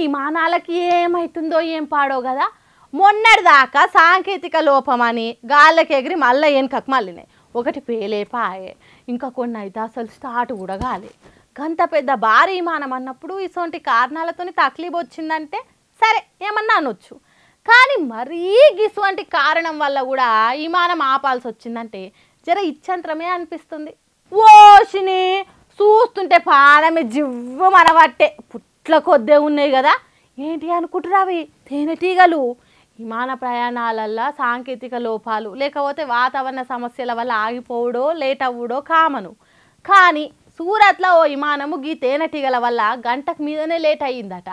విమానాలకి ఏమైతుందో ఏం పాడో కదా. మొన్నటిదాకా సాంకేతిక లోపమని గాళ్ళకి ఎగిరి మళ్ళీ వెనకకు మళ్ళీనాయి. ఒకటి పేలేపాయే, ఇంకా కొన్ని అయితే అసలు స్టార్ట్ కూడా కాలే. గంత పెద్ద భారీ విమానం అన్నప్పుడు ఇటువంటి కారణాలతో తక్లీఫ్ వచ్చిందంటే సరే ఏమన్నా అనొచ్చు. కానీ మరీ ఇటువంటి కారణం వల్ల కూడా విమానం ఆపాల్సి వచ్చిందంటే జర ఇచ్చంత్రమే అనిపిస్తుంది. ఓషిని చూస్తుంటే పానమే జివ్వు మనబట్టే పుట్ల కొద్దే ఉన్నాయి కదా. ఏంటి అనుకుంటురా అవి? తేనెటీగలు. విమాన ప్రయాణాలల్లో సాంకేతిక లోపాలు లేకపోతే వాతావరణ సమస్యల వల్ల ఆగిపోవడో లేట్ అవ్వడో కామను. కానీ సూరత్లో ఓ విమానము గీ తేనెటీగల వల్ల గంటకు మీదనే లేట్ అయ్యిందట.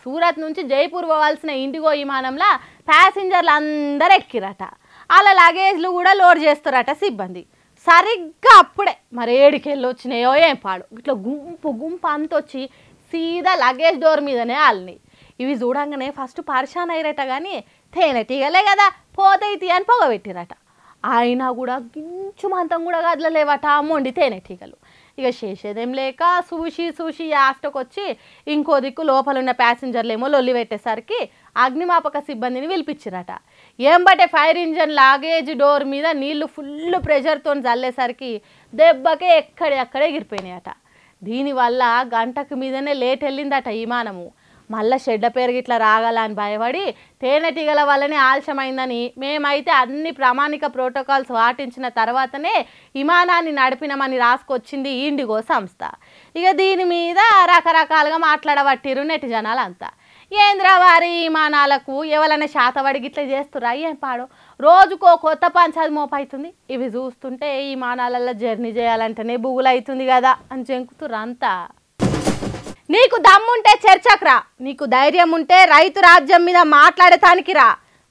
సూరత్ నుంచి జైపూర్ పోవాల్సిన ఇండిగో విమానంలో ప్యాసింజర్లు అందరూ ఎక్కిరట. అలా లగేజ్లు కూడా లోడ్ చేస్తారట సిబ్బంది. సరిగ్గా అప్పుడే మరి ఏడికెళ్ళి వచ్చినాయో ఏం పాడు, ఇట్లా గుంపు అంతొచ్చి సీదా లగేజ్ డోర్ మీదనే ఆలినాయి. ఇవి చూడంగానే ఫస్ట్ పరిశాన్ అయ్యారట. కానీ తేనెటీగలే కదా పోతాయి అని పొగబెట్టిరట. అయినా కూడా గించుమంతం కూడా కదలలేవట మొండి తేనెటీగలు. ఇక చేసేదేం లేక చూసి యాస్టకు వచ్చి ఇంకో దిక్కు లోపలున్న ప్యాసింజర్లు ఏమో లొల్లి పెట్టేసరికి అగ్నిమాపక సిబ్బందిని పిలిపించిరట. ఏంబటే ఫైర్ ఇంజన్ లాగేజ్ డోర్ మీద నీళ్లు ఫుల్ ప్రెషర్తో చల్లేసరికి దెబ్బకే ఎక్కడే ఎగిరిపోయినాయట. దీనివల్ల గంటకు మీదనే లేట్ వెళ్ళిందట విమానము. మళ్ళీ షెడ్ల పేరు ఇట్లా రాగాలని భయపడి తేనెటీగల వల్లనే ఆలస్యమైందని మేమైతే అన్ని ప్రామాణిక ప్రోటోకాల్స్ పాటించిన తర్వాతనే విమానాన్ని నడిపినామని రాసుకొచ్చింది ఇండిగో సంస్థ. ఇక దీని మీద రకరకాలుగా మాట్లాడబట్టిరు నెట్ జనాలంతా. ఏంద్రవారి విమానాలకు ఎవరైనా శాతవడికి ఇట్లా చేస్తురా ఏం పాడో, రోజుకో కొత్త పంచాది మోపవుతుంది. ఇవి చూస్తుంటే ఈ విమానాలలో జర్నీ చేయాలంటేనే బుగులవుతుంది కదా అని చెంకుతురు అంతా. నీకు దమ్ముంటే చర్చకు రా, నీకు ధైర్యం ఉంటే రైతు రాజ్యం మీద మాట్లాడటానికి రా.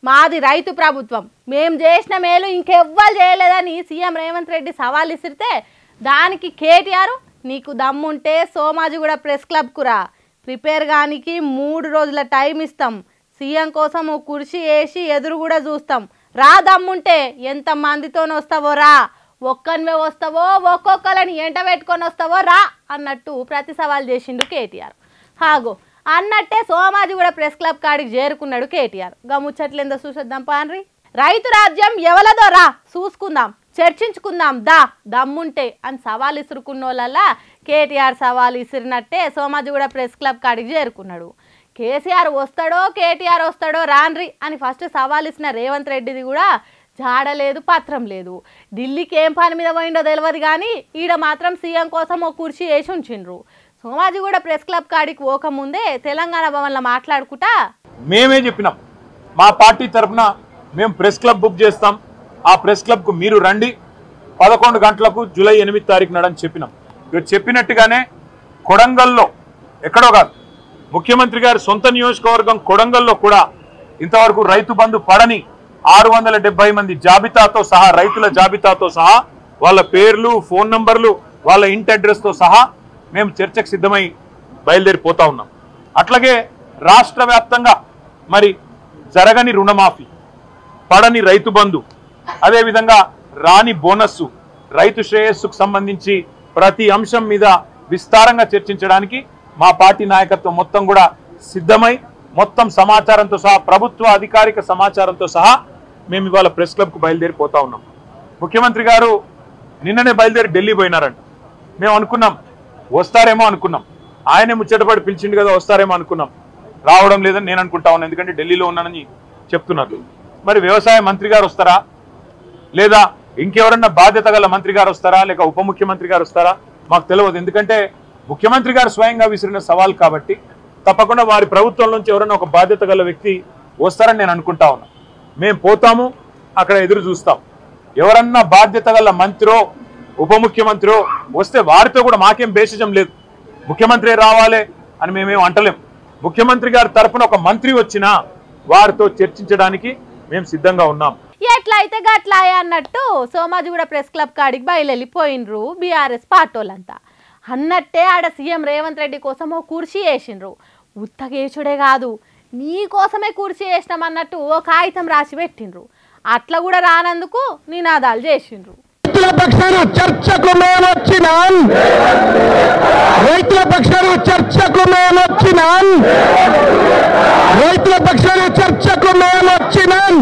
మాది రైతు ప్రభుత్వం, మేం చేసిన మేలు ఇంకెవ్వరు చేయలేదని సీఎం రేవంత్ రెడ్డి సవాల్ ఇసిరితే దానికి కేటీఆర్ నీకు దమ్ముంటే సోమాజిగూడ ప్రెస్ క్లబ్కు రా, ప్రిపేర్ గానికి 3 రోజుల టైం ఇస్తాం, సీఎం కోసం ఓ కుర్చీ వేసి ఎదురు కూడా చూస్తాం, రా దమ్ముంటే ఎంతమందితో వస్తావో రా, ఒక్కనివే వస్తావో ఒక్కొక్కరిని ఎంట పెట్టుకొని వస్తావో రా అన్నట్టు ప్రతి సవాల్ చేసిండు కేటీఆర్. హాగో అన్నట్టే సోమాజిగూడ ప్రెస్ క్లబ్ కాడికి చేరుకున్నాడు కేటీఆర్. ముచ్చట్లేందో చూసేద్దాం పాన్రి. రైతు రాజ్యం ఎవలదో రా చూసుకుందాం, చర్చించుకుందాం దమ్ముంటే అని సవాల్ ఇసురుకున్నోళ్ళల్లా కేటీఆర్ సవాల్ ఇసిరినట్టే సోమాజిగూడ ప్రెస్ క్లబ్ కాడికి చేరుకున్నాడు. కేసీఆర్ వస్తాడో కేటీఆర్ వస్తాడో రాన్రి అని ఫస్ట్ సవాల్ ఇసిన రేవంత్ రెడ్డిది కూడా జాడలేదు పత్రం లేదు. ఢిల్లీకి ఏం పని మీద పోయిండో తెలియదు కానీ ఈడ మాత్రం సీఎం కోసం ఓ కుర్చీ వేసి ఉంచిండ్రు. సోమాజిగూడ ప్రెస్ క్లబ్ కాడికి పోకముందే తెలంగాణ భవన్లో మాట్లాడుకుంటా మేమే చెప్పినాం మా పార్టీ తరఫున మేము ప్రెస్ క్లబ్ బుక్ చేస్తాం, ఆ ప్రెస్ క్లబ్కు మీరు రండి 11 గంటలకు జూలై 8 తారీఖు నాడని చెప్పినాం. మీరు చెప్పినట్టుగానే కొడంగల్లో ఎక్కడో కాదు ముఖ్యమంత్రి గారి సొంత నియోజకవర్గం కొడంగల్లో కూడా ఇంతవరకు రైతు బంధు పడని 670 మంది జాబితాతో సహా రైతుల జాబితాతో సహా వాళ్ళ పేర్లు ఫోన్ నంబర్లు వాళ్ళ ఇంటి అడ్రస్తో సహా మేము చర్చకు సిద్ధమై బయలుదేరిపోతా ఉన్నాం. అట్లాగే రాష్ట్ర వ్యాప్తంగా మరి జరగని రుణమాఫీ, పడని రైతు బంధు, అదేవిధంగా రాని బోనస్సు, రైతు శ్రేయస్సుకు సంబంధించి ప్రతి అంశం మీద విస్తారంగా చర్చించడానికి మా పార్టీ నాయకత్వం మొత్తం కూడా సిద్ధమై మొత్తం సమాచారంతో సహా ప్రభుత్వ అధికారిక సమాచారంతో సహా మేము ఇవాళ ప్రెస్ క్లబ్కు బయలుదేరిపోతా ఉన్నాం. ముఖ్యమంత్రి గారు నిన్ననే బయలుదేరి ఢిల్లీ పోయినారంట. మేము అనుకున్నాం వస్తారేమో అనుకున్నాం, ఆయనే ముచ్చటపడి పిలిచిండు కదా వస్తారేమో అనుకున్నాం, రావడం లేదని నేను అనుకుంటా ఉన్నాను, ఎందుకంటే ఢిల్లీలో ఉన్నానని చెప్తున్నారు. మరి వ్యవసాయ మంత్రి గారు వస్తారా లేదా ఇంకెవరన్నా బాధ్యత గల మంత్రి గారు వస్తారా లేక ఉప ముఖ్యమంత్రి గారు వస్తారా మాకు తెలియదు. ఎందుకంటే ముఖ్యమంత్రి గారు స్వయంగా విసిరిన సవాల్ కాబట్టి తప్పకుండా వారి ప్రభుత్వం నుంచి ఎవరైనా ఒక బాధ్యత గల వ్యక్తి వస్తారని నేను అనుకుంటా ఉన్నా. మేము పోతాము, అక్కడ ఎదురు చూస్తాం. ఎవరన్నా బాధ్యత గల మంత్రో ఉప ముఖ్యమంత్రో వస్తే వారితో కూడా మాకేం బేసిజం లేదు, ముఖ్యమంత్రి రావాలి అని మేమేం అంటలేం. ముఖ్యమంత్రి గారి తరఫున ఒక మంత్రి వచ్చినా వారితో చర్చించడానికి మేము సిద్ధంగా ఉన్నాం. ఎట్లయితే గట్లాయ అన్నట్టు సోమాజిగూడ ప్రెస్ క్లబ్ కాడికి బయలుపోయినరు బీఆర్ఎస్ పార్టీలంతా. అన్నట్టే ఆడ సీఎం రేవంత్ రెడ్డి కోసం ఓ కుర్చీ వేసిండ్రు. ఉత్తగేసుడే కాదు నీ కోసమే కుర్చీ వేసినామన్నట్టు ఓ కాగితం రాసి పెట్టిండ్రు. అట్లా కూడా రానందుకు నినాదాలు చేసిండ్రు. పక్షాన చర్చకు మేము వచ్చినాం. రైతుల పక్షాన చర్చకు మేము వచ్చినాం. రైతుల పక్షాన చర్చకు మేము వచ్చినాం.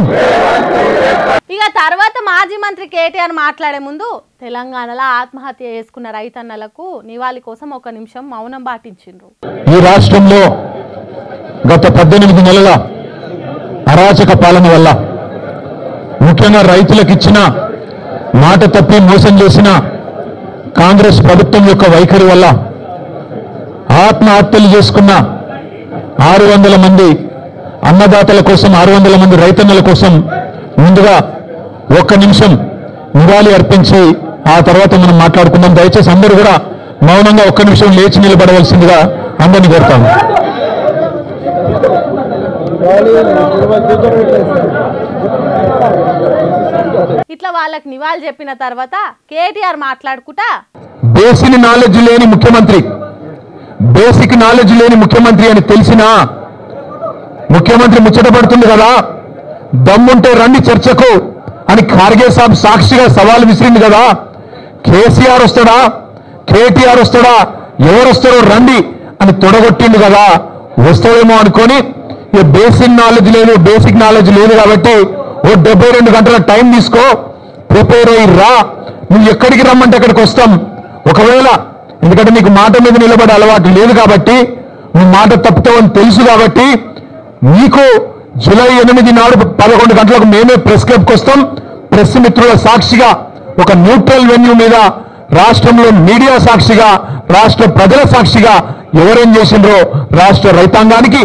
ఇక తర్వాత మాజీ మంత్రి కేటీఆర్ మాట్లాడే ముందు తెలంగాణలో ఆత్మహత్య చేసుకున్న రైతన్నలకు నివాళి కోసం 1 నిమిషం మౌనం పాటించిండ్రు. ఈ రాష్ట్రంలో గత 18 నెలల అరాచక పాలన వల్ల ముఖ్యంగా రైతులకు ఇచ్చిన మాట తప్పి మోసం చేసిన కాంగ్రెస్ ప్రభుత్వం యొక్క వైఖరి వల్ల ఆత్మహత్యలు చేసుకున్న 600 మంది అన్నదాతల కోసం 600 మంది రైతన్నల కోసం ముందుగా 1 నిమిషం నివాళి అర్పించి ఆ తర్వాత మనం మాట్లాడుకుందాం. దయచేసి అందరూ కూడా మౌనంగా 1 నిమిషం లేచి నిలబడవలసిందిగా అందరినీ కోరుతాము. ఇట్లా వాళ్ళకి నివాళి చెప్పిన తర్వాత కేటీఆర్ మాట్లాడుకుంటా బేసిక్ నాలెడ్జ్ లేని ముఖ్యమంత్రి, బేసిక్ నాలెడ్జ్ లేని ముఖ్యమంత్రి అని తెలిసినా ముఖ్యమంత్రి ముచ్చటపడుతుంది కదా, దమ్ముంటే రండి చర్చకు అని ఖార్గే సాబ్ సాక్షిగా సవాల్ విసిరింది కదా. కేసీఆర్ వస్తాడా, కేటీఆర్ వస్తాడా, ఎవరు వస్తారో రండి అని తొడగొట్టిండు కదా. వస్తాడేమో అనుకొని ఇక బేసిక్ నాలెడ్జ్ లేదు కాబట్టి ఓ 72 గంటల టైం తీసుకో, ప్రిపేర్ అయ్యి రా, నువ్వు ఎక్కడికి రమ్మంటే అక్కడికి వస్తాం. ఒకవేళ ఎందుకంటే నీకు మాట మీద నిలబడే అలవాటు లేదు కాబట్టి, నువ్వు మాట తప్పుతావని తెలుసు కాబట్టి, నీకు జూలై 8 నాడు 11 గంటలకు మేమే ప్రెస్ క్లబ్కి వస్తాం. ప్రెస్ మిత్రుల సాక్షిగా ఒక న్యూట్రల్ వెన్యూ మీద రాష్ట్రంలో మీడియా సాక్షిగా రాష్ట్ర ప్రజల సాక్షిగా ఎవరేం చేసిండ్రో రాష్ట్ర రైతాంగానికి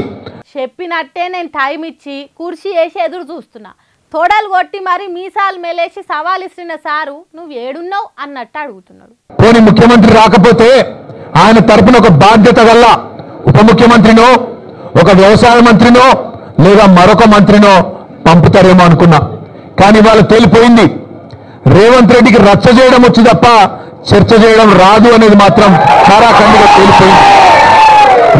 చెప్పినట్టే నేను టైం ఇచ్చి కుర్చీ వేసి ఎదురు చూస్తున్నా. తోడలు కొట్టి మరి మీసాలు మెలేసి సవాల్ ఇస్తున్న సారు నువ్వు ఏడున్నావు అన్నట్టు అడుగుతున్నాడు. పోనీ ముఖ్యమంత్రి రాకపోతే ఆయన తరపున ఒక బాధ్యత వల్ల ఉప ముఖ్యమంత్రినో ఒక వ్యవసాయ మంత్రినో లేదా మరొక మంత్రినో పంపుతారేమో అనుకున్నా. కానీ వాళ్ళు తేలిపోయింది, రేవంత్ రెడ్డికి రచ్చ చేయడం వచ్చి తప్ప చర్చ చేయడం రాదు అనేది మాత్రం ఖరాఖండిగా తేలిపోయింది.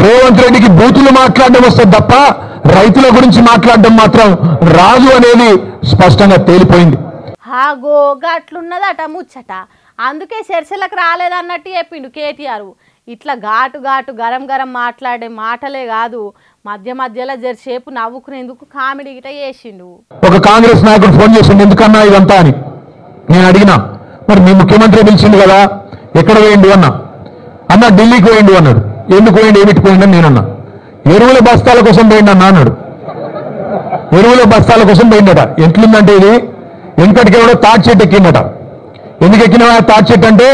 రేవంత్ రెడ్డికి బూతులు మాట్లాడడం వస్తుంది తప్ప రైతుల గురించి మాట్లాడడం మాత్రం రాదు అనేది స్పష్టంగా తేలిపోయింది. హాగో గట్లున్నదట ముచ్చట, అందుకే చర్చలకు రాలేదన్నట్టు చెప్పిండు కేటీఆర్. ఇట్లా ఘాటు గరం మాట్లాడే మాటలే కాదు, మధ్యలో జరసేపు నవ్వుకునేందుకు కామెడీ గిట చేసిండు. ఒక కాంగ్రెస్ నాయకుడు ఫోన్ చేసిండు, ఎందుకన్నా ఇదంతా అని. నేను అడిగినా, మరి మీ ముఖ్యమంత్రి పిలిచిండు కదా, ఎక్కడ పోయిండు అన్న ఢిల్లీకి పోయిండు అన్నాడు. ఎందుకు పోయిండు, ఏమిటి పోయిండని నేనన్నా. ఎరువుల బస్తాల కోసం పోయిండన్నా అన్నాడు. ఎరువుల బస్తాల కోసం పోయిండట. ఎట్లుందంటే ఇది వెంకటికి ఎవడో తాటి చెట్టు ఎక్కిందట. ఎందుకు ఎక్కినా తాటి చెట్టు అంటే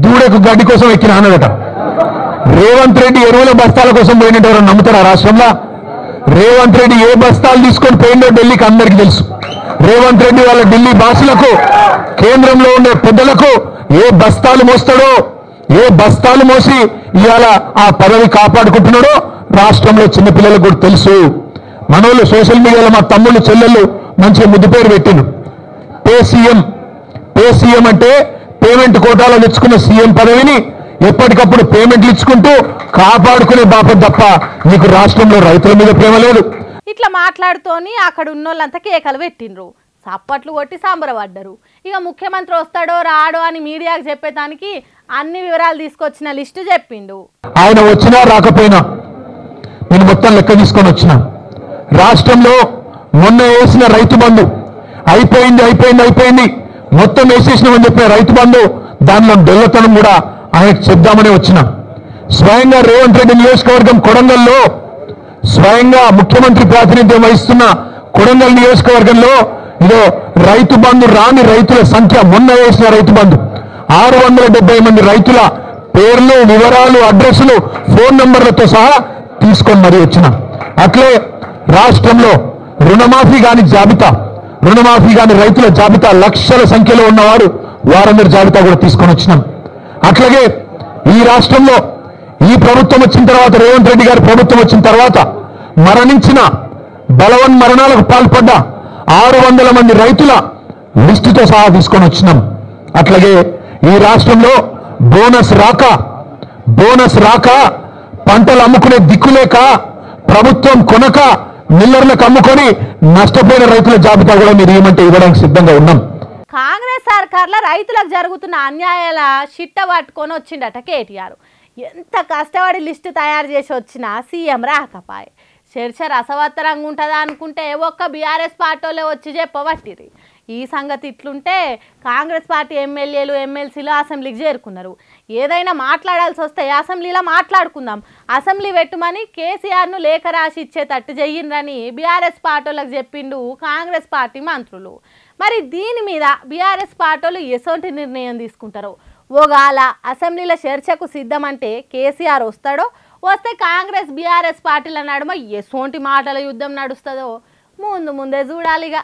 దూడకు గడ్డి కోసం ఎక్కిన అన్నదట. రేవంత్ రెడ్డి ఎరువుల బస్తాల కోసం పోయినట్టు ఎవరు నమ్ముతారా రాష్ట్రంలో? రేవంత్ రెడ్డి ఏ బస్తాలు తీసుకొని పోయిండో ఢిల్లీకి అందరికీ తెలుసు. రేవంత్ రెడ్డి వాళ్ళ ఢిల్లీ బాసులకు, కేంద్రంలో ఉండే పెద్దలకు ఏ బస్తాలు మోస్తాడో, ఏ బస్తాలు మోసి ఇవాళ ఆ పదవి కాపాడుకుంటున్నాడో రాష్ట్రంలో చిన్నపిల్లలకు కూడా తెలుసు. మనోళ్ళు సోషల్ మీడియాలో మా తమ్ముళ్ళు చెల్లెళ్ళు మంచిగా ముద్దు పేరు పెట్టిండు, పే సీఎం అంటే పేమెంట్ కోటాలో తెచ్చుకున్న సీఎం పదవిని ఎప్పటికప్పుడు పేమెంట్లు ఇచ్చుకుంటూ కాపాడుకునే బాపం తప్ప నీకు రాష్ట్రంలో రైతుల మీద ప్రేమ లేదు. ఇట్లా మాట్లాడుతోని అక్కడ ఉన్నోళ్ళంతా కేకలు పెట్టిండ్రు, చప్పట్లు కొట్టి సంబరపడ్డరు. ఇక ముఖ్యమంత్రి వస్తాడో రాడో అని మీడియాకు చెప్పేదానికి అన్ని వివరాలు తీసుకొచ్చిన లిస్టు చెప్పిండు. ఆయన వచ్చినా రాకపోయినా నేను మొత్తం లెక్క తీసుకొని వచ్చిన. రాష్ట్రంలో మొన్న వేసిన రైతు బంధు అయిపోయింది మొత్తం వేసేసినామని చెప్పిన రైతు బంధు దానిలో డొల్లతనం కూడా ఆయనకు చెప్దామని వచ్చిన. స్వయంగా రేవంత్ రెడ్డి నియోజకవర్గం కొడంగల్లో, స్వయంగా ముఖ్యమంత్రి ప్రాతినిధ్యం వహిస్తున్న కొడంగల్ నియోజకవర్గంలో ఇదో రైతు బంధు రాని రైతుల సంఖ్య, మొన్న వేసిన రైతు బంధు 670 మంది రైతుల పేర్లు, వివరాలు, అడ్రస్లు, ఫోన్ నంబర్లతో సహా తీసుకొని మరీ వచ్చిన. అట్లే రాష్ట్రంలో రుణమాఫీ కాని రైతుల జాబితా లక్షల సంఖ్యలో ఉన్నవారు వారందరి జాబితా కూడా తీసుకొని వచ్చినాం. అట్లాగే ఈ రాష్ట్రంలో ఈ ప్రభుత్వం వచ్చిన తర్వాత, రేవంత్ రెడ్డి గారి ప్రభుత్వం వచ్చిన తర్వాత మరణించిన, బలవన్ మరణాలకు పాల్పడ్డ 600 మంది రైతుల లిస్టుతో సహా తీసుకొని వచ్చినాం. అట్లాగే ఈ రాష్ట్రంలో బోనస్ రాక పంటలు అమ్ముకునే దిక్కులేక ప్రభుత్వం కొనక మిల్లర్లకు అమ్ముకొని నష్టపోయిన రైతుల జాబితా కూడా మీరు ఏమంటే ఇవ్వడానికి సిద్ధంగా ఉన్నాం. కాంగ్రెస్ సర్కార్లో రైతులకు జరుగుతున్న అన్యాయాల చిట్ట పట్టుకొని వచ్చిండట కేటీఆర్. ఎంత కష్టపడి లిస్టు తయారు చేసి వచ్చినా సీఎం రాకపాయే. చర్చ రసవత్తరంగా ఉంటుందా అనుకుంటే ఒక్క బీఆర్ఎస్ పార్టీలో వచ్చి చెప్పబట్టిరి. ఈ సంగతి ఇట్లుంటే కాంగ్రెస్ పార్టీ ఎమ్మెల్యేలు ఎమ్మెల్సీలు అసెంబ్లీకి చేరుకున్నారు. ఏదైనా మాట్లాడాల్సి వస్తే అసెంబ్లీలో మాట్లాడుకుందాం, అసెంబ్లీ పెట్టుమని కేసీఆర్ను లేఖ రాసి ఇచ్చేటట్టు చెయ్యిండ్రని బీఆర్ఎస్ పార్టీలకు చెప్పిండు కాంగ్రెస్ పార్టీ మంత్రులు. మరి దీని మీద బీఆర్ఎస్ పార్టీలు ఎసొంటి నిర్ణయం తీసుకుంటారో, ఓగాల అసెంబ్లీలో చర్చకు సిద్ధమంటే కేసీఆర్ వస్తాడో, వస్తే కాంగ్రెస్ బీఆర్ఎస్ పార్టీల నడుమ ఎసొంటి మాటల యుద్ధం నడుస్తుందో ముందే చూడాలిగా.